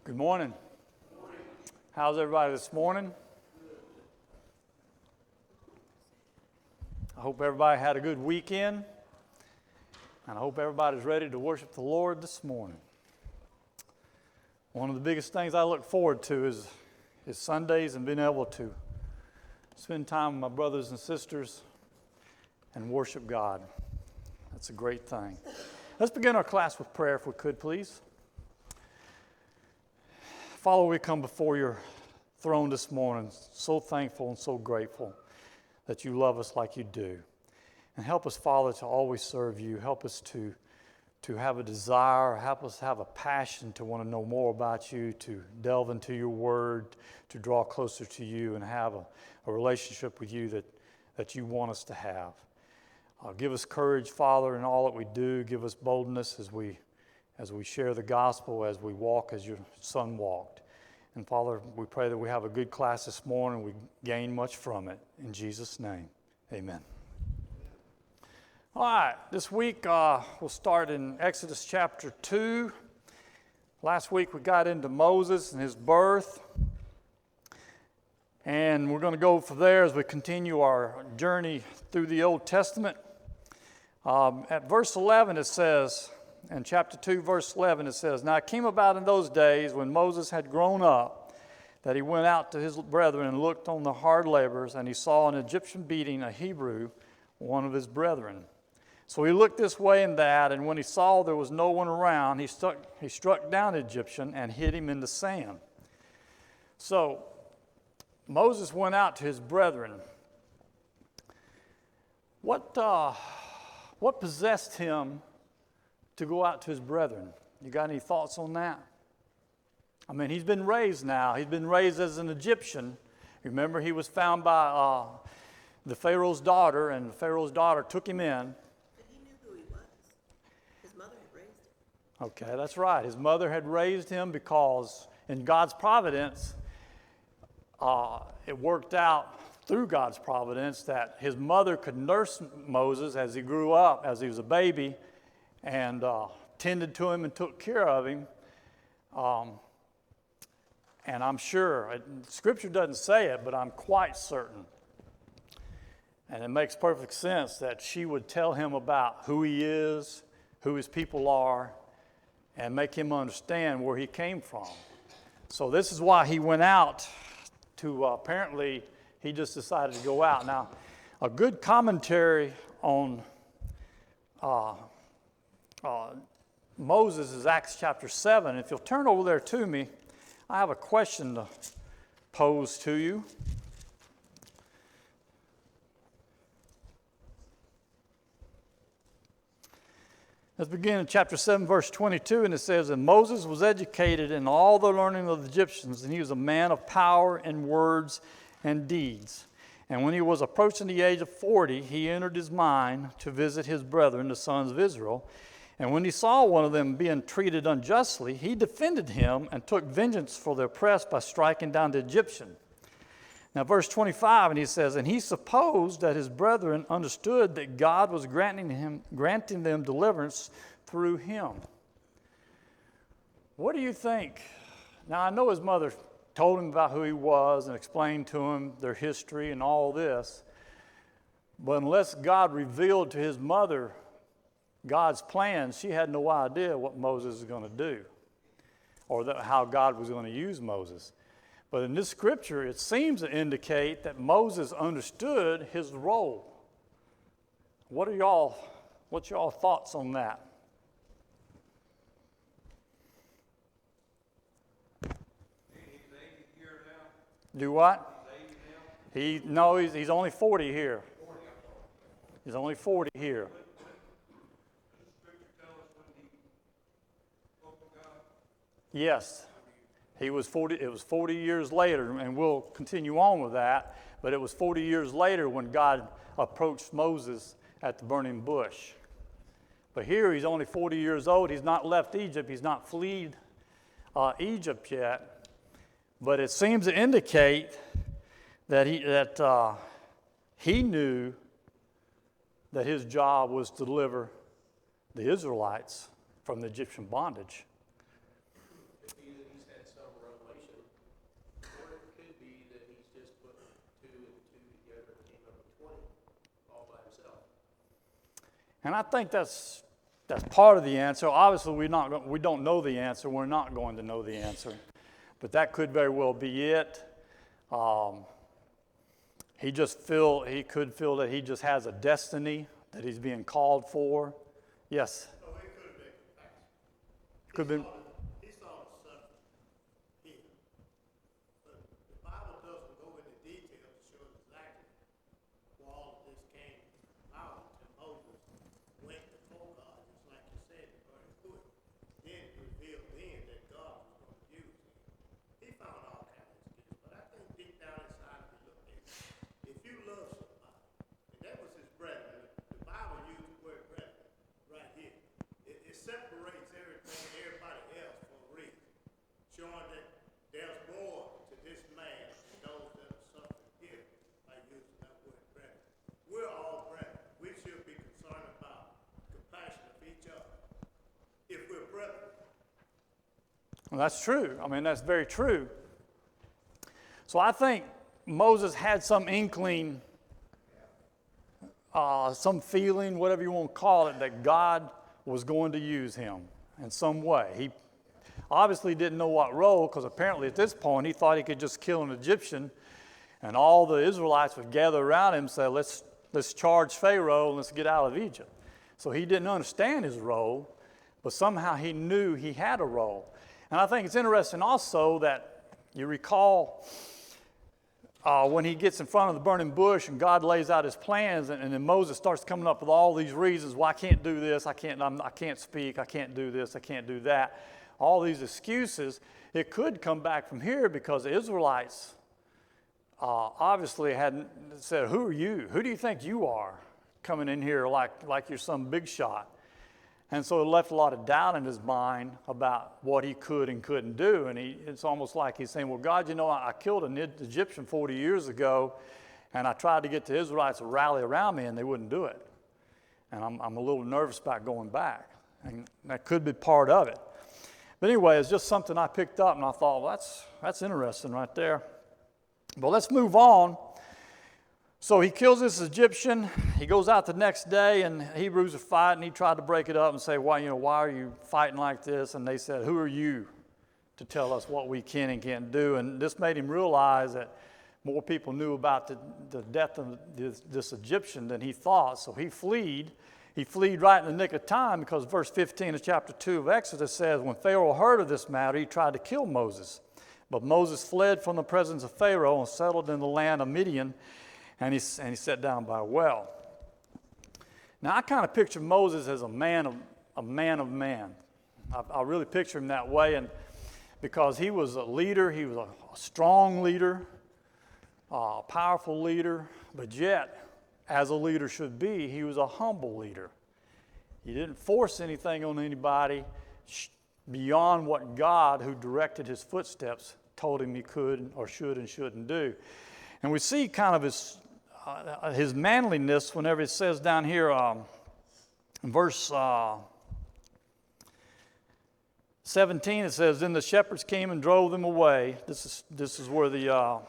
Good morning. How's everybody this morning? I hope everybody had a good weekend, and I hope everybody's ready to worship the Lord this morning. One of the biggest things I look forward to is Sundays and being able to spend time with my brothers and sisters and worship God. That's a great thing. Let's begin our class with prayer, if we could, please. Father, we come before your throne this morning, so thankful and so grateful that you love us like you do. And help us, Father, to always serve you. Help us to have a desire, help us have a passion to want to know more about you, to delve into your word, to draw closer to you and have a relationship with you that you want us to have. Give us courage, Father, in all that we do. Give us boldness as we share the gospel, as we walk as your Son walked. And Father, we pray that we have a good class this morning. We gain much from it. In Jesus' name, amen. All right, this week we'll start in Exodus chapter 2. Last week we got into Moses and his birth. And we're going to go from there as we continue our journey through the Old Testament. At verse 11 it says, in chapter 2, verse 11, it says, "Now it came about in those days when Moses had grown up that he went out to his brethren and looked on the hard labors, and he saw an Egyptian beating a Hebrew, one of his brethren. So he looked this way and that, and when he saw there was no one around, he struck down the Egyptian and hid him in the sand." So Moses went out to his brethren. What possessed him to go out to his brethren? You got any thoughts on that? I mean, he's been raised now. He's been raised as an Egyptian. Remember, he was found by the Pharaoh's daughter, and the Pharaoh's daughter took him in. But he knew who he was. His mother had raised him. Okay, that's right. His mother had raised him because in God's providence, it worked out through God's providence that his mother could nurse Moses as he grew up, as he was a baby, and tended to him and took care of him. And I'm sure, Scripture doesn't say it, but I'm quite certain, and it makes perfect sense that she would tell him about who he is, who his people are, and make him understand where he came from. So this is why he went out to, apparently, he just decided to go out. Now, a good commentary on Moses is Acts chapter 7. If you'll turn over there to me, I have a question to pose to you. Let's begin in chapter 7, verse 22, and it says, "And Moses was educated in all the learning of the Egyptians, and he was a man of power in words and deeds. And when he was approaching the age of 40, he entered his mind to visit his brethren, the sons of Israel. And when he saw one of them being treated unjustly, he defended him and took vengeance for the oppressed by striking down the Egyptian." Now, verse 25, and he says, "And he supposed that his brethren understood that God was granting them deliverance through him." What do you think? Now, I know his mother told him about who he was and explained to him their history and all this, but unless God revealed to his mother God's plan, she had no idea what Moses was going to do or how God was going to use Moses. But in this scripture, it seems to indicate that Moses understood his role. What's y'all thoughts on that? Do what? He's only 40 here. He's only 40 here. Yes, he was 40. It was 40 years later, and we'll continue on with that. But it was 40 years later when God approached Moses at the burning bush. But here he's only 40 years old. He's not left Egypt. He's not fled Egypt yet. But it seems to indicate that he knew that his job was to deliver the Israelites from the Egyptian bondage. He's had some And I think that's part of the answer. Obviously, we don't know the answer. We're not going to know the answer. But that could very well be it. He could feel that he just has a destiny that he's being called for. Yes? So it could have been compassion. Could have been. He saw the suffering here. But the Bible doesn't go into detail to show exactly where all of this came out until Moses went before God, just like you said, the burning bush. Then it revealed then that God was going to use him. He found all kinds of excuses. But I think deep down inside, if you look at it, if you love somebody, and that was his brethren, the Bible used the word brethren right here. It separates everybody else for a reason, showing that there's more to this man than those that are suffering here by using that word brethren. We're all brethren. We should be concerned about compassion of each other if we're brethren. Well, that's true. I mean, that's very true. So I think Moses had some inkling, some feeling, whatever you want to call it, that God was going to use him in some way. He obviously didn't know what role, because apparently at this point he thought he could just kill an Egyptian and all the Israelites would gather around him and say, let's charge Pharaoh and let's get out of Egypt. So he didn't understand his role, but somehow he knew he had a role. And I think it's interesting also that you recall when he gets in front of the burning bush and God lays out his plans, and then Moses starts coming up with all these reasons why I can't do this, I can't speak, I can't do this, I can't do that. All these excuses. It could come back from here because the Israelites obviously had said, who are you? Who do you think you are coming in here like you're some big shot? And so it left a lot of doubt in his mind about what he could and couldn't do. And it's almost like he's saying, well, God, you know, I killed an Egyptian 40 years ago, and I tried to get the Israelites to rally around me, and they wouldn't do it. And I'm a little nervous about going back. And that could be part of it. But anyway, it's just something I picked up, and I thought, well, that's interesting right there. But let's move on. So he kills this Egyptian. He goes out the next day, and Hebrews are fighting. He tried to break it up and say, why are you fighting like this? And they said, who are you to tell us what we can and can't do? And this made him realize that more people knew about the death of this Egyptian than he thought. So he fled. He fled right in the nick of time, because verse 15 of chapter 2 of Exodus says, when Pharaoh heard of this matter, he tried to kill Moses. But Moses fled from the presence of Pharaoh and settled in the land of Midian. And he sat down by a well. Now, I kind of picture Moses as a man of man. I really picture him that way, and because he was a leader, he was a strong leader, a powerful leader, but yet, as a leader should be, he was a humble leader. He didn't force anything on anybody beyond what God, who directed his footsteps, told him he could or should and shouldn't do. And we see kind of his manliness whenever it says down here in verse 17, it says, then the shepherds came and drove them away. This is where the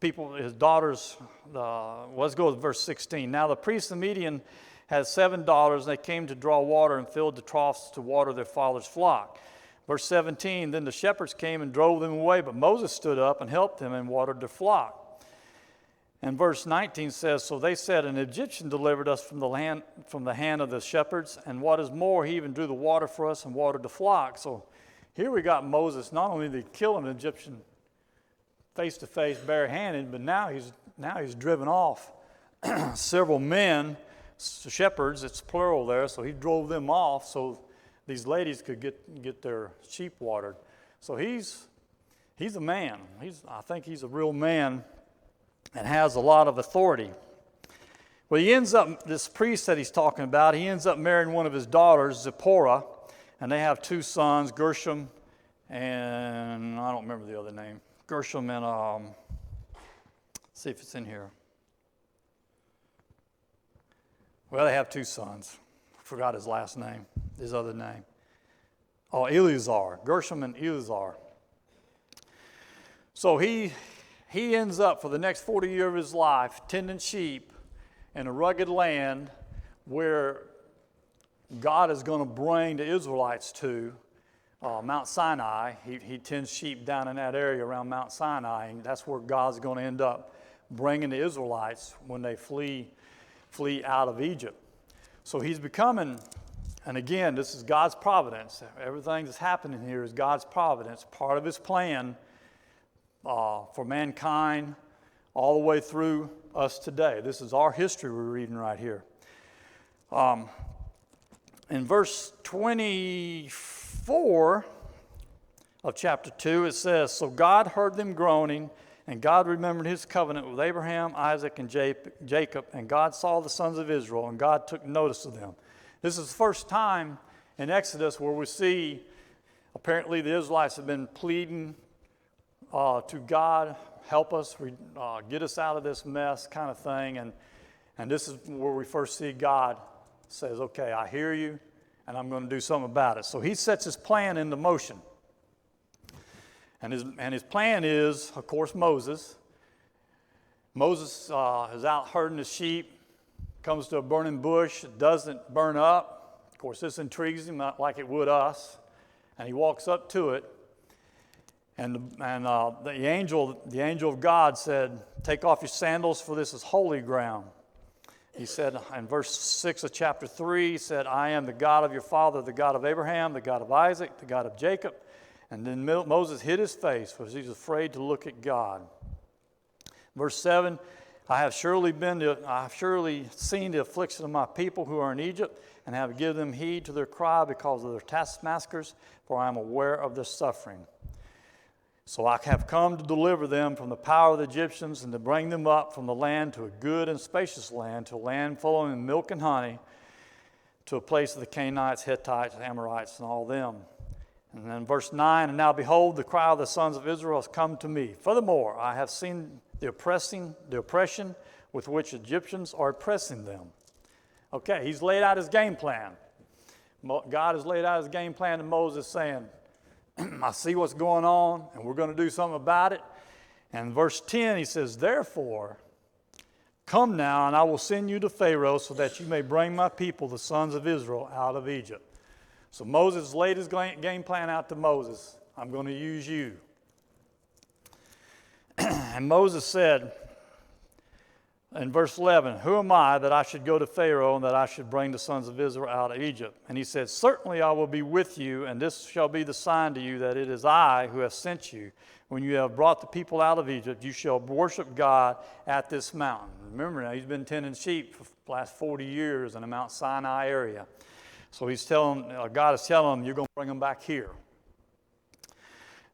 people, his daughters, let's go with verse 16. Now the priest of Midian had 7 daughters, and they came to draw water and filled the troughs to water their father's flock. Verse 17, then the shepherds came and drove them away, but Moses stood up and helped them and watered their flock. And verse 19 says, so they said, an Egyptian delivered us from the hand of the shepherds, and what is more, he even drew the water for us and watered the flock. So here we got Moses. Not only did he kill an Egyptian face to face, barehanded, but now he's driven off several men, shepherds. It's plural there, so he drove them off so these ladies could get their sheep watered. So he's a man. I think he's a real man and has a lot of authority. Well, he ends up, this priest that he's talking about, he ends up marrying one of his daughters, Zipporah, and they have 2 sons, Gershom and I don't remember the other name. Gershom and, let's see if it's in here. Well, they have 2 sons. I forgot his last name, his other name. Oh, Eleazar, Gershom and Eleazar. So he ends up for the next 40 years of his life tending sheep in a rugged land where God is going to bring the Israelites to Mount Sinai. He tends sheep down in that area around Mount Sinai, and that's where God's going to end up bringing the Israelites when they flee out of Egypt. So he's becoming, and again, this is God's providence. Everything that's happening here is God's providence, part of his plan for mankind all the way through us today. This is our history we're reading right here. In verse 24 of chapter 2, it says, "So God heard them groaning, and God remembered his covenant with Abraham, Isaac, and Jacob, and God saw the sons of Israel, and God took notice of them." This is the first time in Exodus where we see, apparently the Israelites have been pleading to God, help us, get us out of this mess kind of thing. And this is where we first see God says, okay, I hear you, and I'm going to do something about it. So he sets his plan into motion. And his plan is, of course, Moses. Moses is out herding the sheep, comes to a burning bush, it doesn't burn up. Of course, this intrigues him, not like it would us. And he walks up to it. And the angel of God said, "Take off your sandals, for this is holy ground." He said in verse 6 of chapter 3, he said, "I am the God of your father, the God of Abraham, the God of Isaac, the God of Jacob." And then Moses hid his face because he was afraid to look at God. Verse 7, I have surely seen the affliction of my people who are in Egypt, and have given them heed to their cry because of their taskmasters, for I am aware of their suffering. So I have come to deliver them from the power of the Egyptians, and to bring them up from the land to a good and spacious land, to a land flowing in milk and honey, to a place of the Canaanites, Hittites, Amorites, and all them. And then verse 9, "And now behold, the cry of the sons of Israel has come to me. Furthermore, I have seen the oppression with which Egyptians are oppressing them." Okay, he's laid out his game plan. God has laid out his game plan to Moses, saying, I see what's going on, and we're going to do something about it. And verse 10, he says, "Therefore, come now, and I will send you to Pharaoh, so that you may bring my people, the sons of Israel, out of Egypt." So Moses laid his game plan out to Moses. I'm going to use you. And Moses said in verse 11, "Who am I that I should go to Pharaoh, and that I should bring the sons of Israel out of Egypt?" And he said, "Certainly I will be with you, and this shall be the sign to you that it is I who have sent you. When you have brought the people out of Egypt, you shall worship God at this mountain." Remember now, he's been tending sheep for the last 40 years in the Mount Sinai area. So God is telling him, you're going to bring them back here.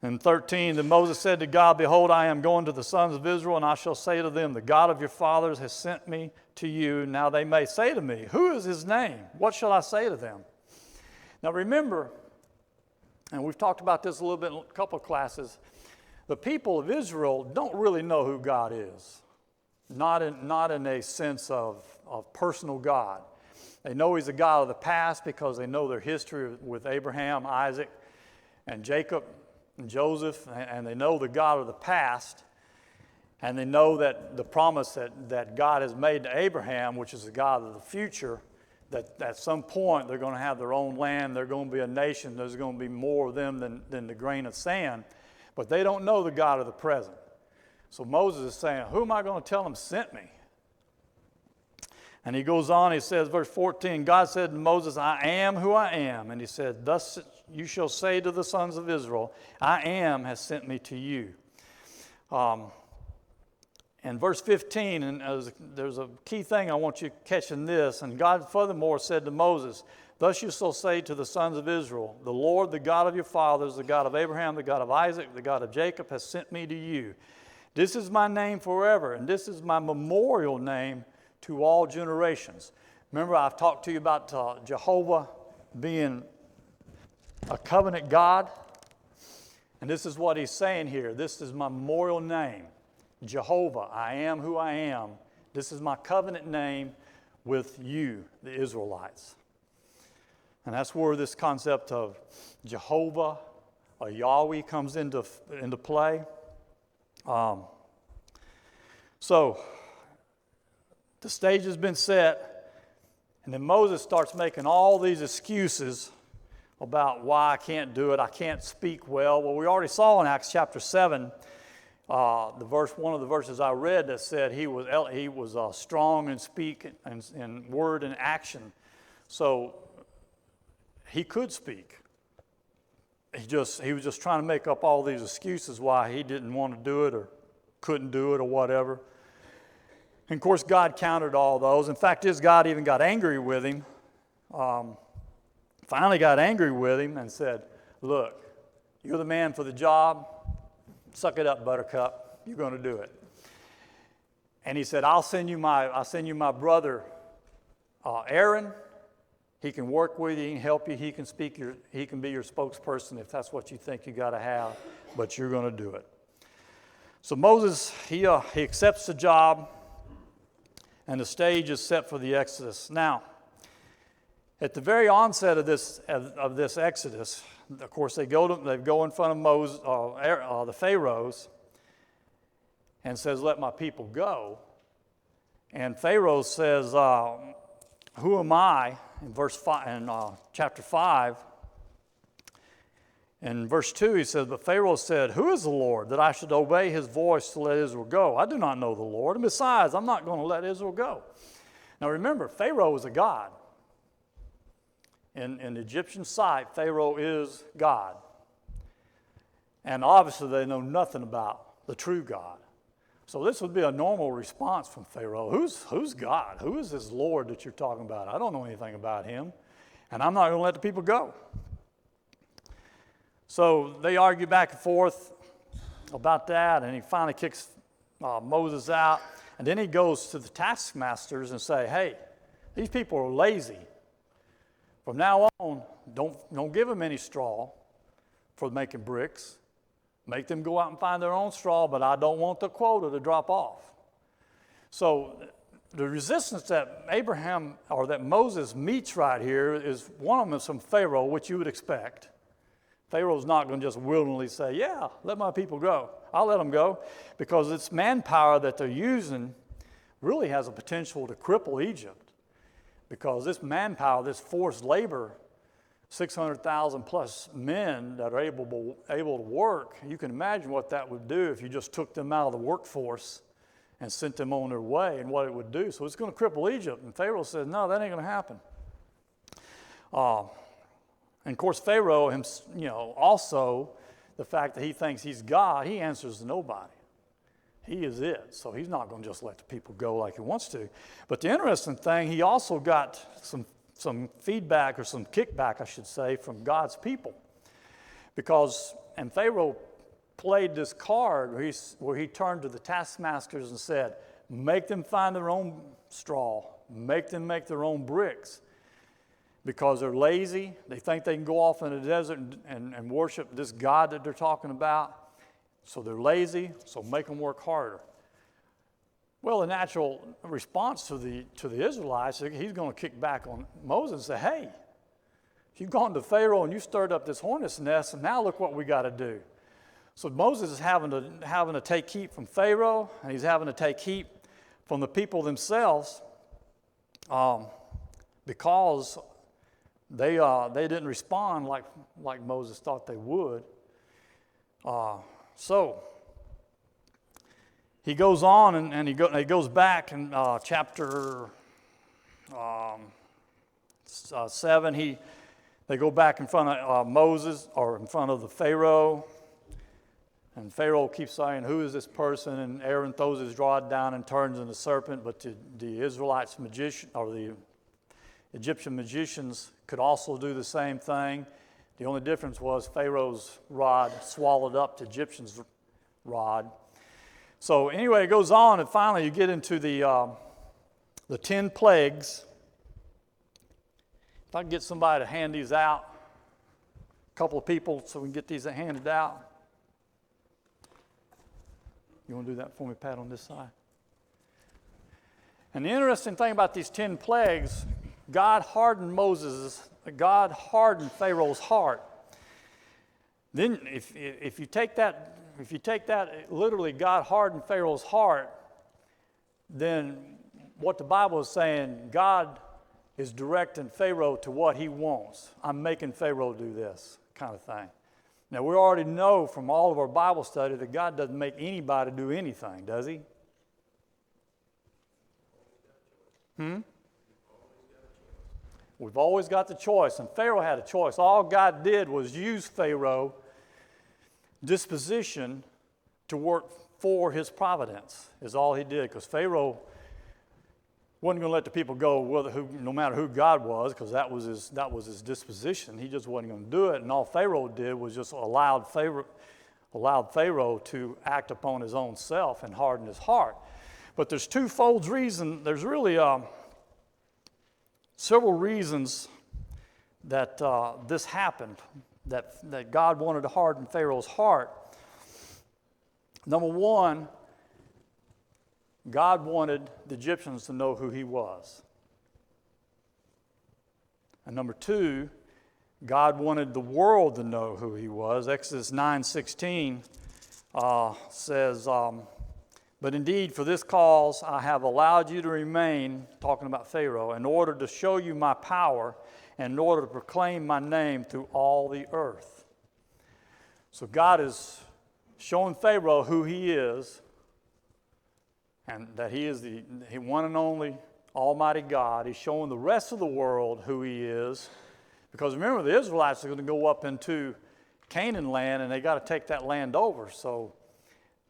In 13, then Moses said to God, "Behold, I am going to the sons of Israel, and I shall say to them, the God of your fathers has sent me to you. Now they may say to me, who is his name? What shall I say to them?" Now remember, and we've talked about this a little bit in a couple of classes, the people of Israel don't really know who God is. Not in a sense of personal God. They know he's a God of the past because they know their history with Abraham, Isaac, and Jacob, and Joseph, and they know the God of the past, and they know that the promise that God has made to Abraham, which is the God of the future, that at some point they're going to have their own land, they're going to be a nation, there's going to be more of them than the grain of sand, but they don't know the God of the present. So Moses is saying, who am I going to tell them sent me? And he goes on, he says, verse 14, God said to Moses, "I am who I am." And he said, "Thus you shall say to the sons of Israel, I am has sent me to you." And verse 15, and there's a key thing I want you to catch in this. "And God furthermore said to Moses, Thus you shall say to the sons of Israel, the Lord, the God of your fathers, the God of Abraham, the God of Isaac, the God of Jacob, has sent me to you. This is my name forever, and this is my memorial name to all generations." Remember, I've talked to you about Jehovah being a covenant God. And this is what he's saying here. This is my memorial name, Jehovah. I am who I am. This is my covenant name with you, the Israelites. And that's where this concept of Jehovah or Yahweh comes into play. So the stage has been set. And then Moses starts making all these excuses about why I can't do it. I can't speak well. Well, we already saw in Acts chapter 7, one of the verses I read that said he was strong in speak and in word and action. So he could speak. He was just trying to make up all these excuses why he didn't want to do it or couldn't do it or whatever. And of course, God countered all those. In fact, God even got angry with him. Finally got angry with him and said, look, you're the man for the job. Suck it up, Buttercup. You're going to do it. And he said, I'll send you my brother Aaron. He can work with you. He can help you. He can be your spokesperson if that's what you think you got to have. But you're going to do it. So Moses, he accepts the job. And the stage is set for the Exodus. Now, at the very onset of this Exodus, of course, they go in front of Moses, the Pharaohs, and says, "Let my people go." And Pharaoh says, "Who am I?" In chapter 5. In verse 2, he says, "But Pharaoh said, 'Who is the Lord, that I should obey his voice to let Israel go? I do not know the Lord, and besides, I'm not going to let Israel go.'" Now remember, Pharaoh is a god. In the Egyptian sight, Pharaoh is God. And obviously they know nothing about the true God. So this would be a normal response from Pharaoh. Who's God? Who is this Lord that you're talking about? I don't know anything about him, and I'm not going to let the people go. So they argue back and forth about that, and he finally kicks Moses out. And then he goes to the taskmasters and say, "Hey, these people are lazy. From now on, don't give them any straw for making bricks. Make them go out and find their own straw, but I don't want the quota to drop off." So the resistance that that Moses meets right here is one of them is from Pharaoh, which you would expect. Pharaoh's not going to just willingly say, "Yeah, let my people go. I'll let them go," because this manpower that they're using really has a potential to cripple Egypt, because this manpower, this forced labor, 600,000 plus men that are able to work, you can imagine what that would do if you just took them out of the workforce and sent them on their way and what it would do. So it's going to cripple Egypt. And Pharaoh says, "No, that ain't going to happen." And of course, Pharaoh, also the fact that he thinks he's God, he answers to nobody. He is it. So he's not going to just let the people go like he wants to. But the interesting thing, he also got some feedback, or some kickback, I should say, from God's people. And Pharaoh played this card where he turned to the taskmasters and said, "Make them find their own straw. Make them make their own bricks." Because they're lazy. They think they can go off in the desert and worship this God that they're talking about. So they're lazy, so make them work harder. Well, the natural response to the Israelites, he's going to kick back on Moses and say, "Hey, you've gone to Pharaoh and you stirred up this hornet's nest, and now look what we got to do." So Moses is having to take heat from Pharaoh, and he's having to take heat from the people themselves because they didn't respond like Moses thought they would. So he goes on and he goes back in chapter 7. They go back in front of Moses, or in front of the Pharaoh. And Pharaoh keeps saying, "Who is this person?" And Aaron throws his rod down and turns into a serpent. But the Israelites the Egyptian magicians could also do the same thing. The only difference was Pharaoh's rod swallowed up the Egyptian's rod. So anyway, it goes on, and finally you get into the 10 plagues. If I can get somebody to hand these out, a couple of people, so we can get these handed out. You want to do that for me, Pat, on this side? And the interesting thing about these 10 plagues, God hardened Pharaoh's heart. Then if you take that literally, God hardened Pharaoh's heart, then what the Bible is saying, God is directing Pharaoh to what he wants. I'm making Pharaoh do this kind of thing. Now, we already know from all of our Bible study that God doesn't make anybody do anything, does he? We've always got the choice, and Pharaoh had a choice. All God did was use Pharaoh's disposition to work for his providence, is all he did, because Pharaoh wasn't going to let the people go no matter who God was, because that was his disposition. He just wasn't going to do it, and all Pharaoh did was just allowed Pharaoh to act upon his own self and harden his heart. But there's twofold reason. There's really several reasons that this happened, that God wanted to harden Pharaoh's heart. Number one, God wanted the Egyptians to know who he was. And number two, God wanted the world to know who he was. Exodus 9:16 says, but indeed for this cause I have allowed you to remain, talking about Pharaoh, in order to show you my power and in order to proclaim my name through all the earth. So God is showing Pharaoh who he is, and that he is the one and only Almighty God. He's showing the rest of the world who he is. Because remember, the Israelites are going to go up into Canaan land, and they got to take that land over. So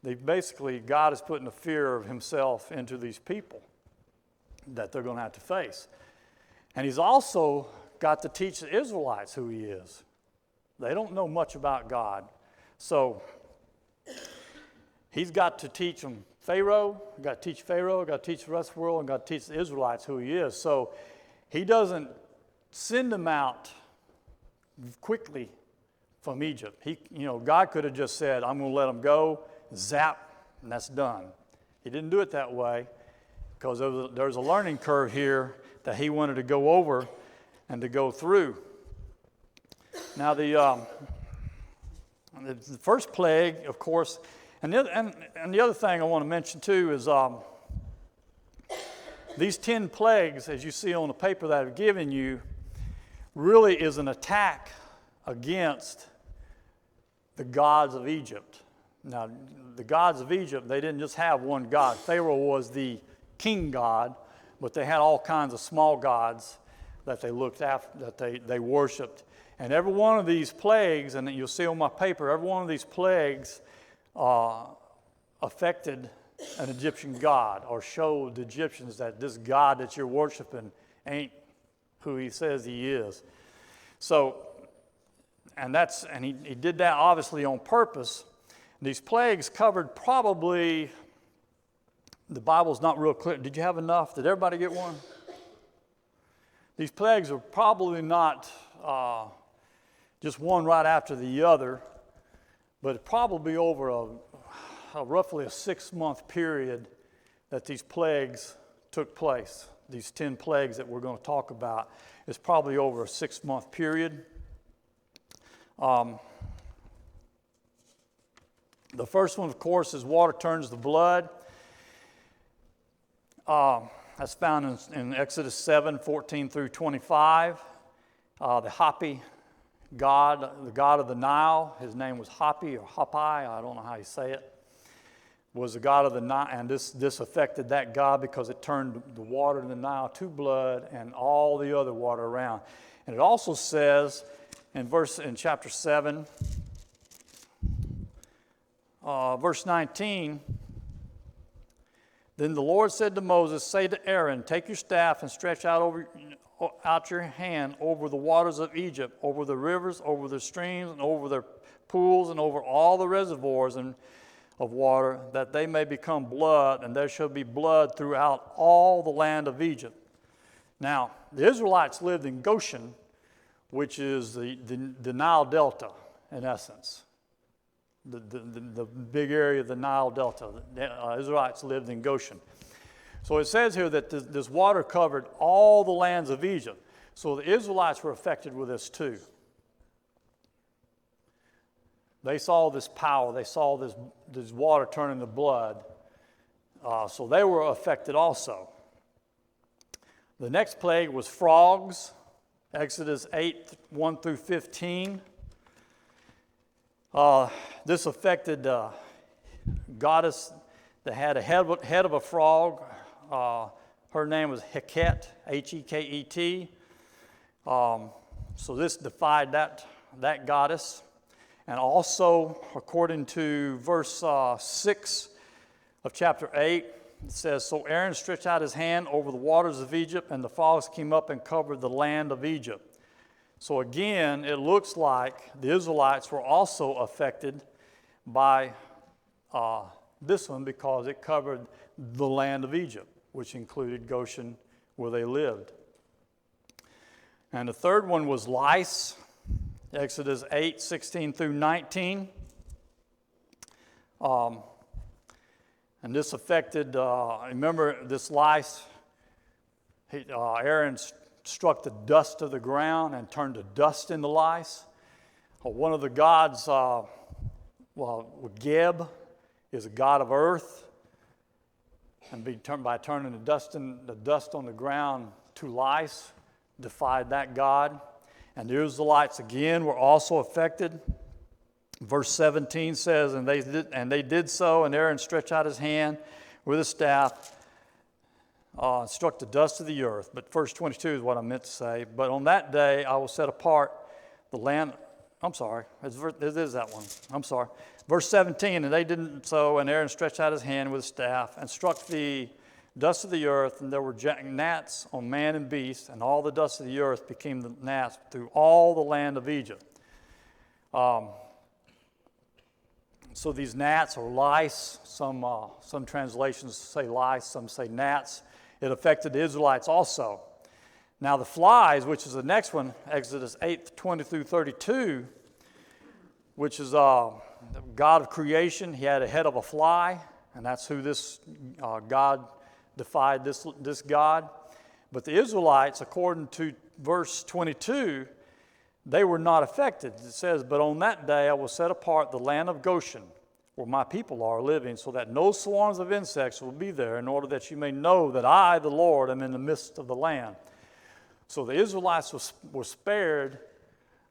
God is putting a fear of himself into these people that they're going to have to face. And he's also got to teach the Israelites who he is. They don't know much about God. So he's got to teach them Pharaoh, got to teach Pharaoh, got to teach the rest of the world, and got to teach the Israelites who he is. So he doesn't send them out quickly from Egypt. God could have just said, I'm going to let them go, zap, and that's done. He didn't do it that way, because there's a learning curve here that he wanted to go over and to go through. Now, the first plague, of course, and the other thing I want to mention too is these 10 plagues, as you see on the paper that I've given you, really is an attack against the gods of Egypt. Now, the gods of Egypt, they didn't just have one god. Pharaoh was the king god, but they had all kinds of small gods that they looked after, that they worshipped. And every one of these plagues, and you'll see on my paper, every one of these plagues affected an Egyptian god, or showed the Egyptians that this God that you're worshiping ain't who he says he is. So, and he did that obviously on purpose. These plagues covered probably, the Bible's not real clear. Did you have enough? Did everybody get one? These plagues are probably not just one right after the other, but probably over roughly a 6-month period that these plagues took place. These 10 plagues that we're going to talk about is probably over a 6-month period. The first one, of course, is water turns to blood. That's found in Exodus 7:14 through 25. The Hapi god, the god of the Nile, his name was Hapi or Hapi, I don't know how you say it, was the god of the Nile, and this affected that god because it turned the water in the Nile to blood and all the other water around. And it also says in chapter 7, verse 19, then the Lord said to Moses, say to Aaron, take your staff and stretch out your hand over the waters of Egypt, over the rivers, over the streams, and over their pools, and over all the reservoirs of water, that they may become blood, and there shall be blood throughout all the land of Egypt. Now, the Israelites lived in Goshen, which is the Nile Delta, in essence. The big area of the Nile Delta. The Israelites lived in Goshen. So it says here that this water covered all the lands of Egypt. So the Israelites were affected with this too. They saw this power. They saw this water turning to blood. So they were affected also. The next plague was frogs, Exodus 8, 1 through 15. This affected goddess that had a head of a frog. Her name was Heket, Heket. So this defied that goddess. And also, according to verse 6 of chapter 8, it says, "So Aaron stretched out his hand over the waters of Egypt, and the frogs came up and covered the land of Egypt." So again, it looks like the Israelites were also affected by this one because it covered the land of Egypt, which included Goshen, where they lived. And the third one was lice, Exodus 8, 16 through 19. And this affected, remember this lice, Aaron struck the dust of the ground and turned the dust into lice. One of the gods, Geb, is a god of earth. And by turning the dust on the ground to lice, defied that god. And the Israelites again were also affected. Verse 17 says, and they did so, and Aaron stretched out his hand with a staff, struck the dust of the earth. But verse 22 is what I meant to say. But on that day I will set apart the land. I'm sorry, it is that one. I'm sorry. Verse 17, and they did so, and Aaron stretched out his hand with a staff and struck the dust of the earth, and there were gnats on man and beast, and all the dust of the earth became the gnats through all the land of Egypt. So these gnats or lice, some translations say lice, some say gnats. It affected the Israelites also. Now the flies, which is the next one, Exodus 8, 20 through 32, which is the God of creation. He had a head of a fly, and that's who this God defied, this God. But the Israelites, according to verse 22, they were not affected. It says, "But on that day I will set apart the land of Goshen, where my people are living, so that no swarms of insects will be there, in order that you may know that I, the Lord, am in the midst of the land." So the Israelites were spared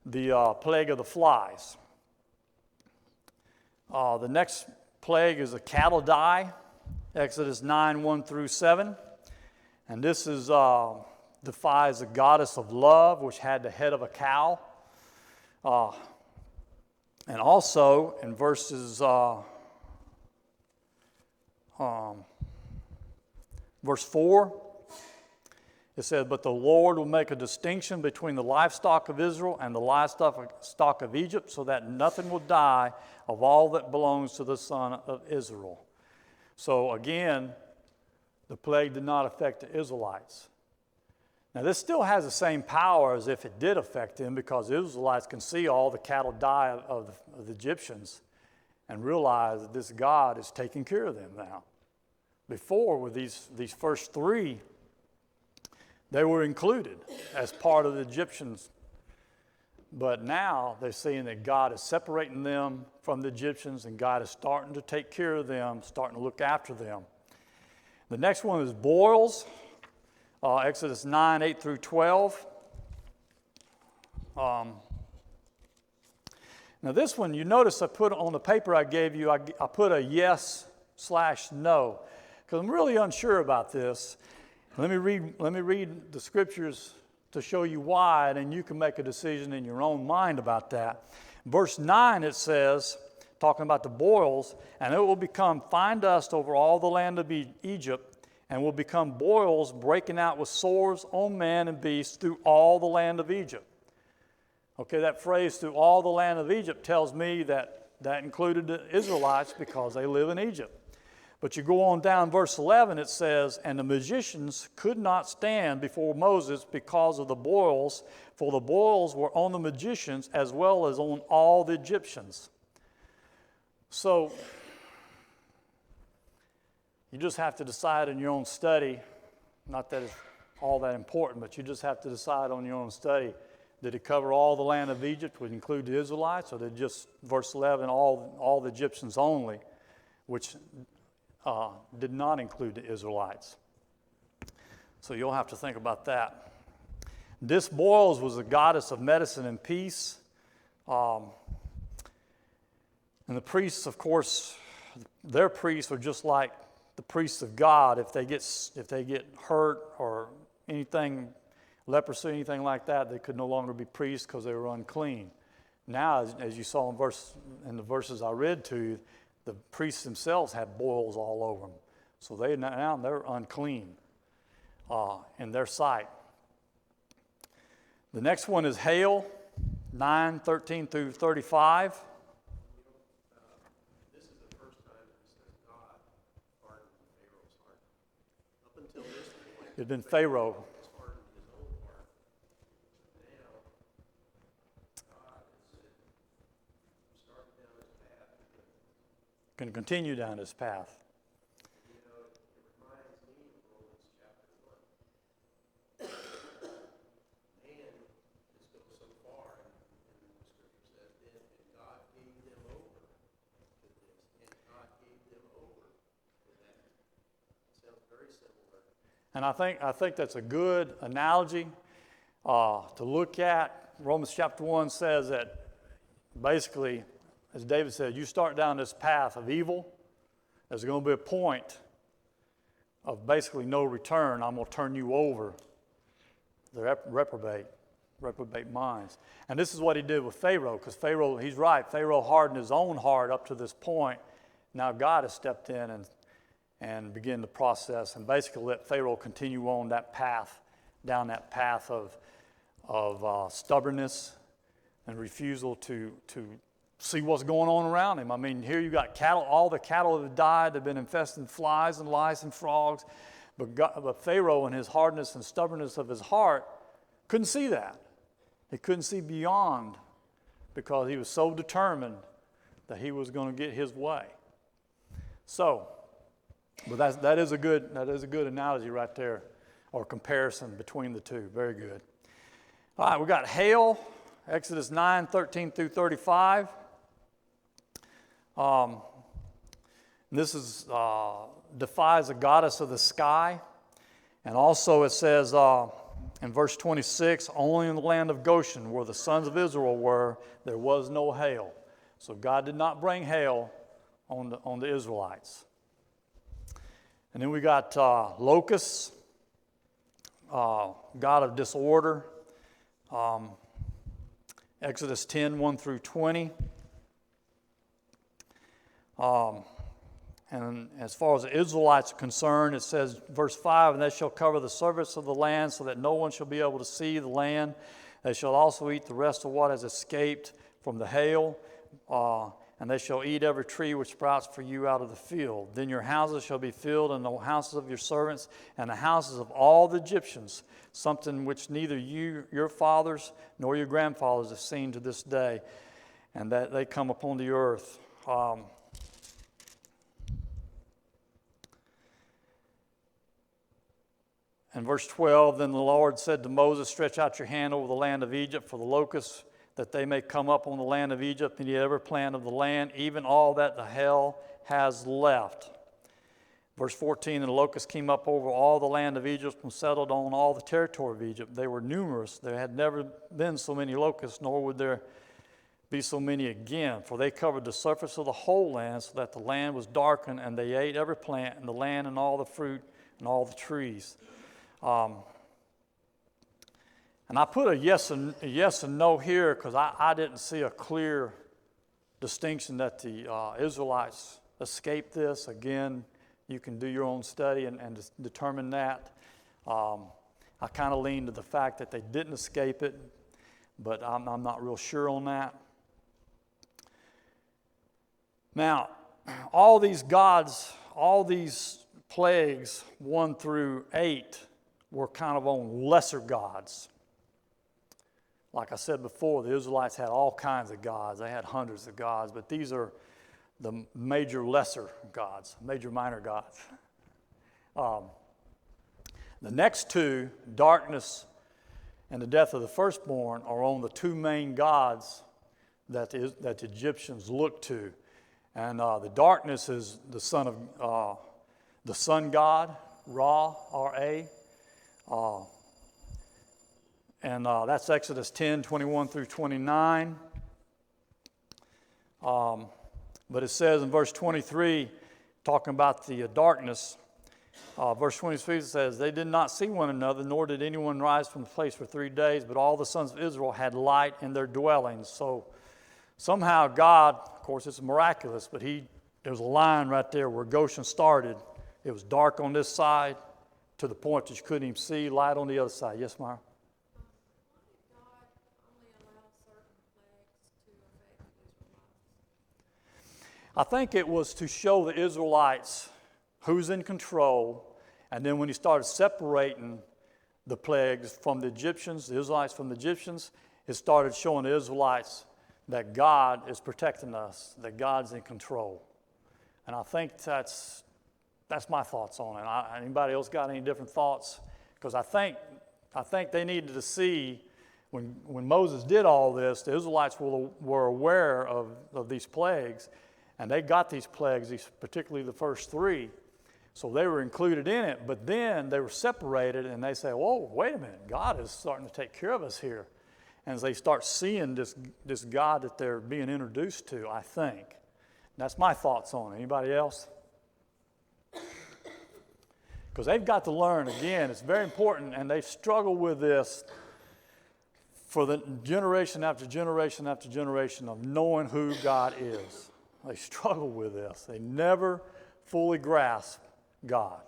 the plague of the flies. The next plague is the cattle die, Exodus 9, 1 through 7. And this is defies the goddess of love, which had the head of a cow. And also in verses verse 4, it says, "But the Lord will make a distinction between the livestock of Israel and the livestock of Egypt, so that nothing will die of all that belongs to the son of Israel." So again, the plague did not affect the Israelites. Now this still has the same power as if it did affect them, because the Israelites can see all the cattle die of the Egyptians and realize that this God is taking care of them now. Before, with these first three, they were included as part of the Egyptians. But now they're seeing that God is separating them from the Egyptians, and God is starting to take care of them, starting to look after them. The next one is boils, Exodus 9, 8 through 12. Now this one, you notice I put on the paper I gave you, I put a yes/no, because I'm really unsure about this. Let me read the scriptures to show you why, and then you can make a decision in your own mind about that. Verse 9, it says, talking about the boils, "And it will become fine dust over all the land of Egypt, and will become boils breaking out with sores on man and beast through all the land of Egypt." Okay, that phrase, "through all the land of Egypt," tells me that included the Israelites because they live in Egypt. But you go on down, verse 11, it says, "And the magicians could not stand before Moses because of the boils, for the boils were on the magicians as well as on all the Egyptians." So you just have to decide in your own study, not that it's all that important, but you just have to decide on your own study, did it cover all the land of Egypt, would include the Israelites, or did just, verse 11, all the Egyptians only, which did not include the Israelites. So you'll have to think about that. Dis Boyles was a goddess of medicine and peace. And the priests, of course, their priests are just like the priests of God. If they get hurt or anything, leprosy, anything like that, they could no longer be priests because they were unclean. Now, as you saw in the verses I read to you, the priests themselves have boils all over them. So now they're unclean in their sight. The next one is hail, 9:13 through 35. This is the first time it says God hardened Pharaoh's heart. Up until this point, It had been Pharaoh. has hardened his own heart. Now, God is starting down his path. Can continue down this path. You know, it reminds me of Romans chapter 1. Man just goes so far, and the scripture says, then, and God gave them over to this, and God gave them over to that. It sounds very similar. And I think that's a good analogy to look at. Romans chapter 1 says that basically, as David said, you start down this path of evil, there's going to be a point of basically no return. I'm going to turn you over. The reprobate minds. And this is what he did with Pharaoh, because Pharaoh, he's right, Pharaoh hardened his own heart up to this point. Now God has stepped in and begin the process and basically let Pharaoh continue on that path, down that path of stubbornness and refusal to see what's going on around him. I mean, here you got cattle, all the cattle that have died, they've been infested with flies and lice and frogs. But Pharaoh, in his hardness and stubbornness of his heart, couldn't see that. He couldn't see beyond because he was so determined that he was going to get his way. So, but that is a good analogy right there, or comparison between the two. Very good. All right, we got hail, Exodus 9:13 through 35. This is defies the goddess of the sky. And also it says in verse 26, only in the land of Goshen, where the sons of Israel were, there was no hail. So God did not bring hail on the Israelites. And then we got locusts, God of disorder. Exodus 10:1 through 20. And as far as the Israelites are concerned, it says, verse 5, and they shall cover the surface of the land so that no one shall be able to see the land. They shall also eat the rest of what has escaped from the hail, and they shall eat every tree which sprouts for you out of the field. Then your houses shall be filled, and the houses of your servants, and the houses of all the Egyptians, something which neither you, your fathers, nor your grandfathers have seen to this day, and that they come upon the earth. And verse 12, then the Lord said to Moses, stretch out your hand over the land of Egypt for the locusts, that they may come up on the land of Egypt and eat every plant of the land, even all that the hail has left. Verse 14, and the locusts came up over all the land of Egypt and settled on all the territory of Egypt. They were numerous. There had never been so many locusts, nor would there be so many again, for they covered the surface of the whole land so that the land was darkened, and they ate every plant in the land and all the fruit and all the trees. And I put a yes and no here because I didn't see a clear distinction that the Israelites escaped this. Again, you can do your own study and determine that. I kind of lean to the fact that they didn't escape it, but I'm not real sure on that. Now, all these gods, all these plagues, 1 through 8, were kind of on lesser gods. Like I said before, the Israelites had all kinds of gods. They had hundreds of gods, but these are the major lesser gods, major minor gods. The next two, darkness and the death of the firstborn, are on the two main gods that the Egyptians looked to. And the darkness is the sun god, Ra, R-A. And that's Exodus 10, 21 through 29. But it says in verse 23, talking about the darkness, verse 23 says, they did not see one another, nor did anyone rise from the place for 3 days, but all the sons of Israel had light in their dwellings. So somehow God, of course it's miraculous, but there's a line right there where Goshen started. It was dark on this side to the point that you couldn't even see, light on the other side. Yes, Myra? I think it was to show the Israelites who's in control, and then when he started separating the plagues from the Egyptians, the Israelites from the Egyptians, it started showing the Israelites that God is protecting us, that God's in control. And I think that's my thoughts on it. Anybody else got any different thoughts? Because I think they needed to see when Moses did all this, the Israelites were aware of these plagues. And they got these plagues, particularly the first 3. So they were included in it. But then they were separated and they say, whoa, wait a minute. God is starting to take care of us here. And as they start seeing this God that they're being introduced to, I think. That's my thoughts on it. Anybody else? Because they've got to learn, again, it's very important, and they struggle with this for the generation after generation after generation of knowing who God is. They struggle with this. They never fully grasp God.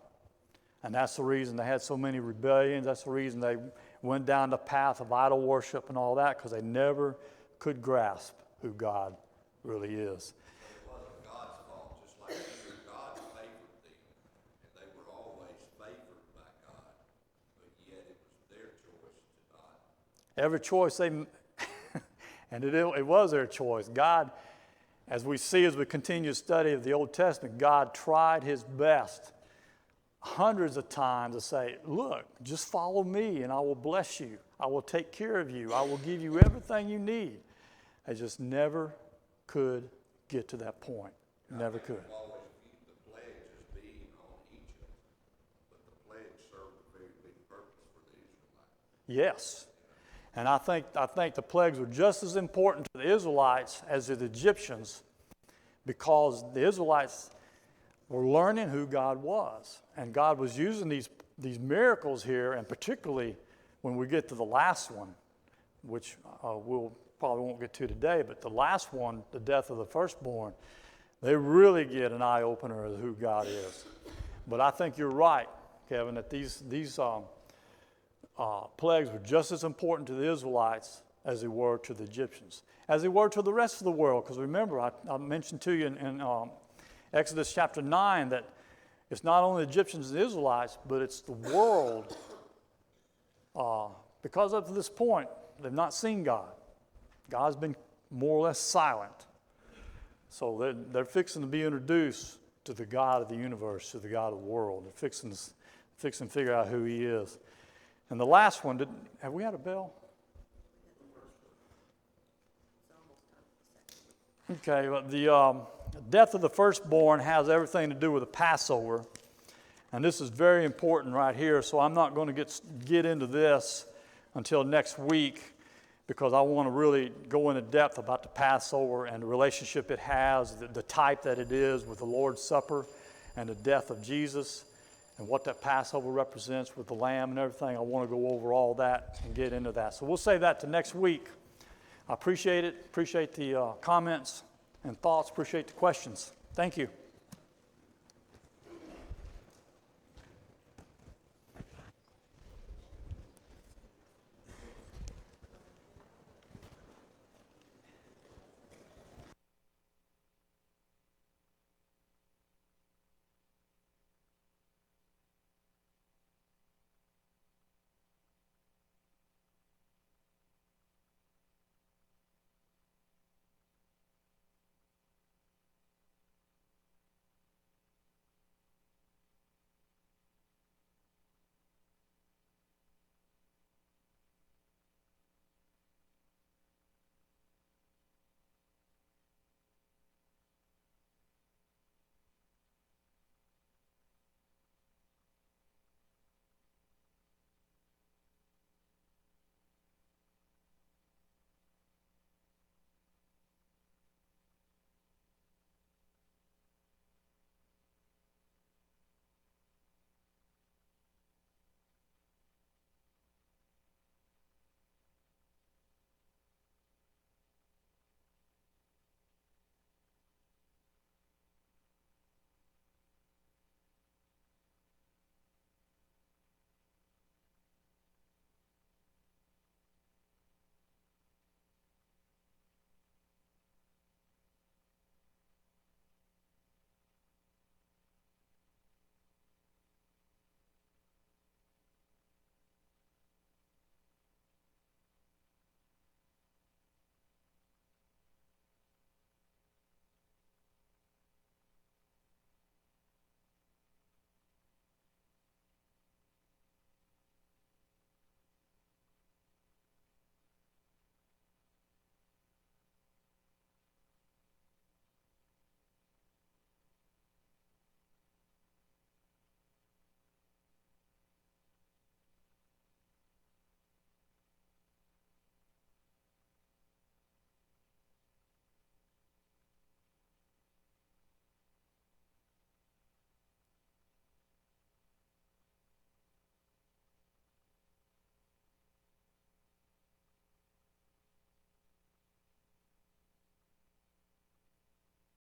And that's the reason they had so many rebellions. That's the reason they went down the path of idol worship and all that, because they never could grasp who God really is. It wasn't God's fault, just like God favored them, and they were always favored by God, but yet it was their choice to not. Every choice and it was their choice. God, as we see as we continue to study of the Old Testament, God tried his best hundreds of times to say, look, just follow me and I will bless you. I will take care of you. I will give you everything you need. They just never could get to that point. Never could. Always viewed the plagues as being on Egypt, but the plagues served a very big purpose for the Israelites. Yes. And I think the plagues were just as important to the Israelites as the Egyptians, because the Israelites were learning who God was. And God was using these miracles here, and particularly when we get to the last one, which we'll probably won't get to today, but the last one, the death of the firstborn, they really get an eye-opener of who God is. But I think you're right, Kevin, that these plagues were just as important to the Israelites as they were to the Egyptians, as they were to the rest of the world. Because remember, I mentioned to you in Exodus chapter 9 that it's not only the Egyptians and the Israelites, but it's the world. Because up to this point, they've not seen God. God's been more or less silent. So they're fixing to be introduced to the God of the universe, to the God of the world. They're fixing to figure out who he is. And the last one, have we had a bell? Okay, well, the death of the firstborn has everything to do with the Passover. And this is very important right here, so I'm not going to get into this until next week, because I want to really go into depth about the Passover and the relationship it has, the type that it is with the Lord's Supper and the death of Jesus, and what that Passover represents with the lamb and everything. I want to go over all that and get into that. So we'll save that to next week. I appreciate it. Appreciate the comments and thoughts. Appreciate the questions. Thank you.